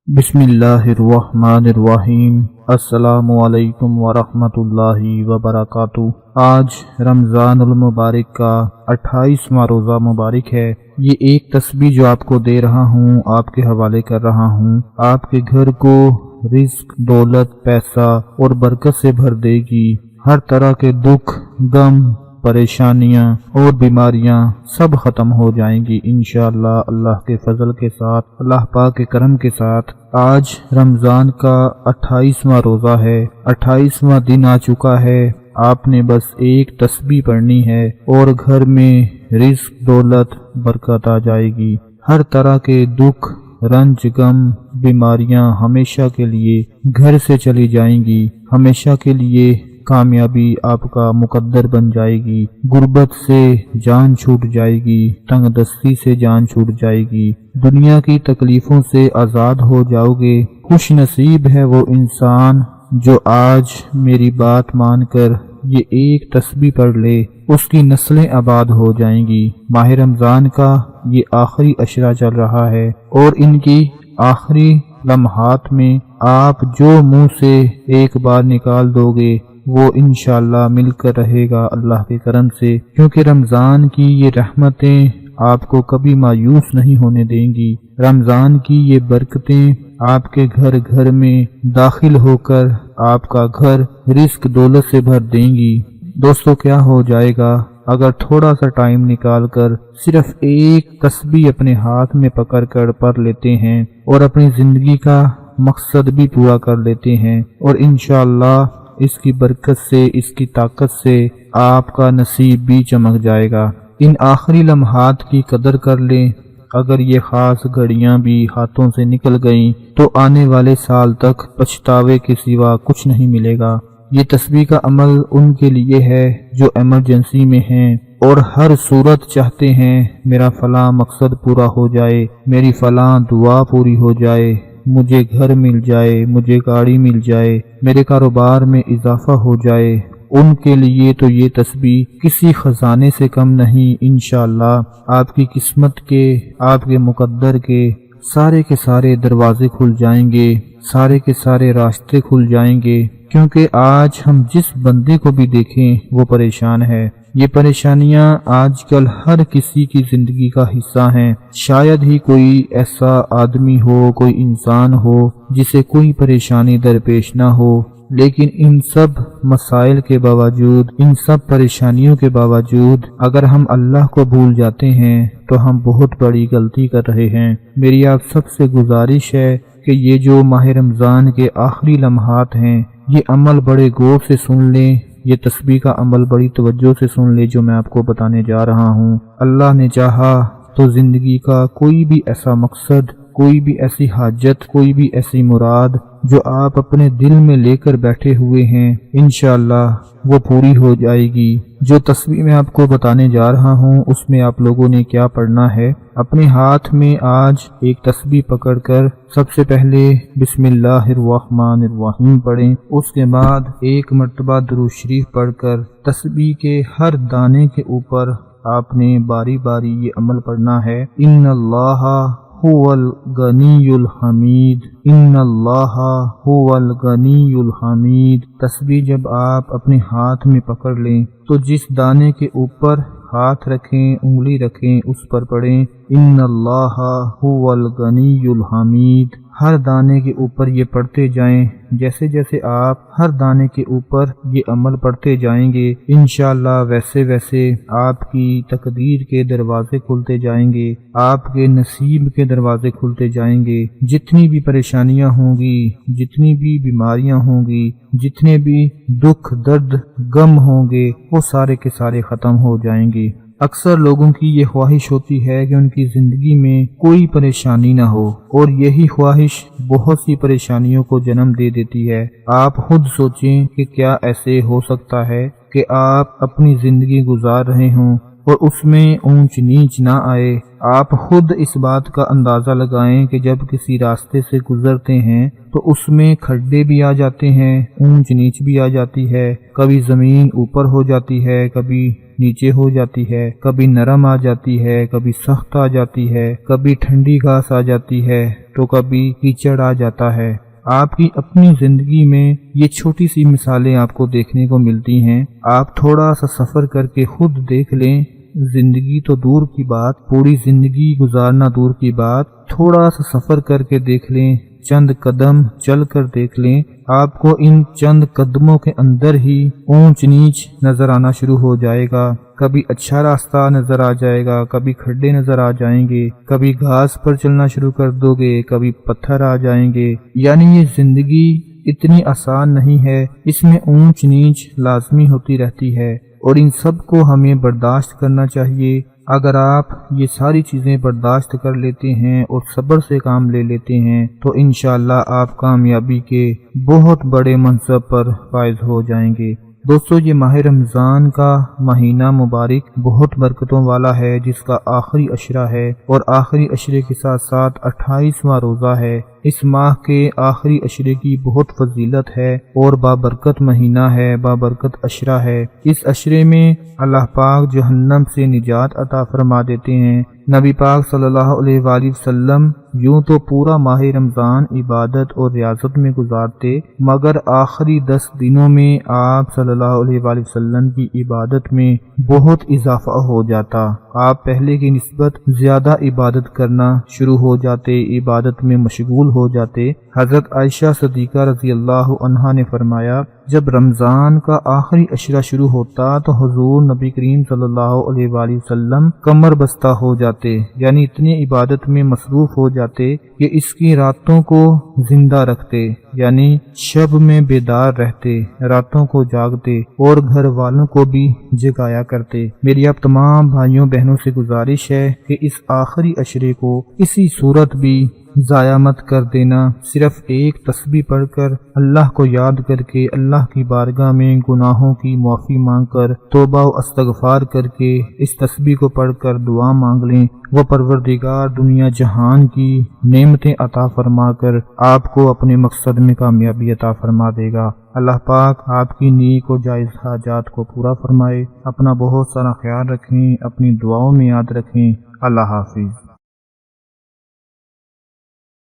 बिस्मिल्लाहिर्रहमानिर्रहीम। अस्सलामु अलैकुम वरहमतुल्लाहि वबरकातुहू। आज रमज़ानुल मुबारक का 28वां रोज़ा मुबारक है। ये एक तस्बीह जो आपको दे रहा हूँ, आपके हवाले कर रहा हूँ, आपके घर को रिज़्क, दौलत, पैसा और बरकत से भर देगी। हर तरह के दुख, गम, परेशानियां और बीमारियां सब खत्म हो जाएंगी इंशाअल्लाह, अल्लाह के फजल के साथ, अल्लाह पाक के करम के साथ। आज रमज़ान का 28वां रोज़ा है, 28वां दिन आ चुका है। आपने बस एक तस्बीह पढ़नी है और घर में रिज़्क, दौलत, बरकत आ जाएगी। हर तरह के दुख, रंज, गम, बीमारियां हमेशा के लिए घर से चली जाएंगी। हमेशा के लिए कामयाबी आपका मुकद्दर बन जाएगी। गुर्बत से जान छूट जाएगी, तंगदस्ती से जान छूट जाएगी, दुनिया की तकलीफों से आज़ाद हो जाओगे। खुश नसीब है वो इंसान जो आज मेरी बात मानकर ये एक तस्बीह पढ़ ले, उसकी नस्लें आबाद हो जाएंगी। माह रमज़ान का ये आखिरी अशरा चल रहा है और इनकी आखिरी लम्हात में आप जो मुंह से एक बार निकाल दोगे वो इंशाअल्लाह मिलकर रहेगा अल्लाह के करम से, क्योंकि रमज़ान की ये रहमतें आपको कभी मायूस नहीं होने देंगी। रमज़ान की ये बरकतें आपके घर घर में दाखिल होकर आपका घर रिज़्क, दौलत से भर देंगी। दोस्तों, क्या हो जाएगा अगर थोड़ा सा टाइम निकाल कर सिर्फ एक तस्बीह अपने हाथ में पकड़ कर पढ़ लेते हैं और अपनी जिंदगी का मकसद भी पूरा कर लेते हैं, और इंशाअल्लाह इसकी बरकत से, इसकी ताकत से आपका नसीब भी चमक जाएगा। इन आखिरी लम्हात की कदर कर लें। अगर ये खास घड़ियां भी हाथों से निकल गईं तो आने वाले साल तक पछतावे के सिवा कुछ नहीं मिलेगा। ये तस्बीह का अमल उनके लिए है जो इमरजेंसी में हैं और हर सूरत चाहते हैं मेरा फलां मकसद पूरा हो जाए, मेरी फलां दुआ पूरी हो जाए, मुझे घर मिल जाए, मुझे गाड़ी मिल जाए, मेरे कारोबार में इजाफा हो जाए। उनके लिए तो ये तस्बीह किसी खजाने से कम नहीं। इंशाअल्लाह आपकी किस्मत के, आपके मुकद्दर के सारे दरवाजे खुल जाएंगे, सारे के सारे रास्ते खुल जाएंगे। क्योंकि आज हम जिस बंदे को भी देखें वो परेशान है। ये परेशानियां आजकल हर किसी की जिंदगी का हिस्सा हैं। शायद ही कोई ऐसा आदमी हो, कोई इंसान हो जिसे कोई परेशानी दरपेश ना हो, लेकिन इन सब मसाइल के बावजूद, इन सब परेशानियों के बावजूद अगर हम अल्लाह को भूल जाते हैं तो हम बहुत बड़ी गलती कर रहे हैं। मेरी आप सबसे गुजारिश है कि ये जो माह रमज़ान के आखिरी लम्हात हैं, ये अमल बड़े गौर से सुन लें। ये तस्बीह का अमल बड़ी तवज्जो से सुन ले जो मैं आपको बताने जा रहा हूँ। अल्लाह ने चाहा तो जिंदगी का कोई भी ऐसा मकसद, कोई भी ऐसी हाजत, कोई भी ऐसी मुराद जो आप अपने दिल में लेकर बैठे हुए हैं, इंशाअल्लाह वो पूरी हो जाएगी। जो तस्बीह मैं आपको बताने जा रहा हूँ उसमें आप लोगों ने क्या पढ़ना है, अपने हाथ में आज एक तस्बीह पकड़कर सबसे पहले बिस्मिल्लाहिर्रहमानिर्रहीम पढ़ें। उसके बाद एक मर्तबा दुरूद शरीफ पढ़कर तस्बीह के हर दाने के ऊपर आपने बारी बारी ये अमल पढ़ना है। इन्नल्लाहा हुवल गनीयुल हमीद, इन्नल्लाहा हुवल गनीयुल हमीद। तस्बीह जब आप अपने हाथ में पकड़ लें तो जिस दाने के ऊपर हाथ रखें, उंगली रखें, उस पर पढ़ें इन्नल्लाहा हुवल गनीयुल हमीद। हर दाने के ऊपर ये पढ़ते जाएं। जैसे जैसे आप हर दाने के ऊपर ये अमल पढ़ते जाएंगे, इंशाअल्लाह वैसे वैसे आपकी तकदीर के दरवाजे खुलते जाएंगे, आपके नसीब के दरवाजे खुलते जाएंगे। जितनी भी परेशानियां होंगी, जितनी भी बीमारियां होंगी, जितने भी दुख, दर्द, गम होंगे, वो सारे के सारे खत्म हो जाएंगे। अक्सर लोगों की ये ख्वाहिश होती है कि उनकी जिंदगी में कोई परेशानी ना हो, और यही ख्वाहिश बहुत सी परेशानियों को जन्म दे देती है। आप खुद सोचें कि क्या ऐसे हो सकता है कि आप अपनी जिंदगी गुजार रहे हों, اور اس میں اونچ نیچ نہ آئے۔ آپ خود اس بات کا اندازہ لگائیں کہ جب کسی راستے سے گزرتے ہیں تو اس میں کھڈے بھی آ جاتے ہیں، اونچ نیچ بھی آ جاتی ہے، کبھی زمین اوپر ہو جاتی ہے، کبھی نیچے ہو جاتی ہے، کبھی نرم آ جاتی ہے، کبھی سخت آ جاتی ہے، کبھی ٹھنڈی گھاس آ جاتی ہے تو کبھی کیچڑ آ جاتا ہے۔ آپ کی اپنی زندگی میں یہ چھوٹی سی مثالیں آپ کو دیکھنے کو ملتی ہیں۔ آپ تھوڑا سا سفر کر کے خود دیکھ لیں، زندگی تو دور کی بات، پوری زندگی گزارنا دور کی بات، تھوڑا سا سفر کر کے دیکھ لیں، چند قدم چل کر دیکھ لیں، آپ کو ان چند قدموں کے اندر ہی اونچ نیچ نظر آنا شروع ہو جائے گا۔ کبھی اچھا راستہ نظر آ جائے گا، کبھی کھڈے نظر آ جائیں گے، کبھی گھاس پر چلنا شروع کر دو گے، کبھی پتھر آ جائیں گے۔ یعنی یہ زندگی اتنی آسان نہیں ہے، اس میں اونچ نیچ لازمی ہوتی رہتی ہے اور ان سب کو ہمیں برداشت کرنا چاہیے۔ اگر آپ یہ ساری چیزیں برداشت کر لیتے ہیں اور صبر سے کام لے لیتے ہیں تو انشاءاللہ آپ کامیابی کے بہت بڑے منصب پر فائز ہو جائیں گے۔ دوستو، یہ ماہ رمضان کا مہینہ مبارک بہت برکتوں والا ہے، جس کا آخری عشرہ ہے اور آخری عشرے کے ساتھ ساتھ 28واں روزہ ہے۔ اس ماہ کے آخری عشرے کی بہت فضیلت ہے اور بابرکت مہینہ ہے، بابرکت عشرہ ہے۔ اس عشرے میں اللہ پاک جہنم سے نجات عطا فرما دیتے ہیں۔ نبی پاک صلی اللہ علیہ وآلہ وسلم یوں تو پورا ماہ رمضان عبادت اور ریاضت میں گزارتے، مگر آخری 10 دنوں میں آپ صلی اللہ علیہ وآلہ وسلم کی عبادت میں بہت اضافہ ہو جاتا۔ آپ پہلے کی نسبت زیادہ عبادت کرنا شروع ہو جاتے، عبادت میں مشغول ہو جاتے۔ حضرت عائشہ صدیقہ رضی اللہ عنہا نے فرمایا، جب رمضان کا آخری عشرہ شروع ہوتا تو حضور نبی کریم صلی اللہ علیہ وآلہ وسلم کمر بستہ ہو جاتے، یعنی اتنی عبادت میں مصروف ہو جاتے کہ اس کی راتوں کو زندہ رکھتے، یعنی شب میں بیدار رہتے، راتوں کو جاگتے اور گھر والوں کو بھی جگایا کرتے۔ میری آپ تمام بھائیوں بہنوں سے گزارش ہے کہ اس آخری عشرے کو کسی صورت بھی ضائع مت کر دینا۔ صرف ایک تسبیح پڑھ کر، اللہ کو یاد کر کے، اللہ کی بارگاہ میں گناہوں کی معافی مانگ کر، توبہ و استغفار کر کے اس تسبیح کو پڑھ کر دعا مانگ لیں، وہ پروردگار دنیا جہان کی نعمتیں عطا فرما کر آپ کو اپنے مقصد میں کامیابی عطا فرما دے گا۔ اللہ پاک آپ کی نیک و جائز حاجات کو پورا فرمائے۔ اپنا بہت سارا خیال رکھیں، اپنی دعاؤں میں یاد رکھیں۔ اللہ حافظ۔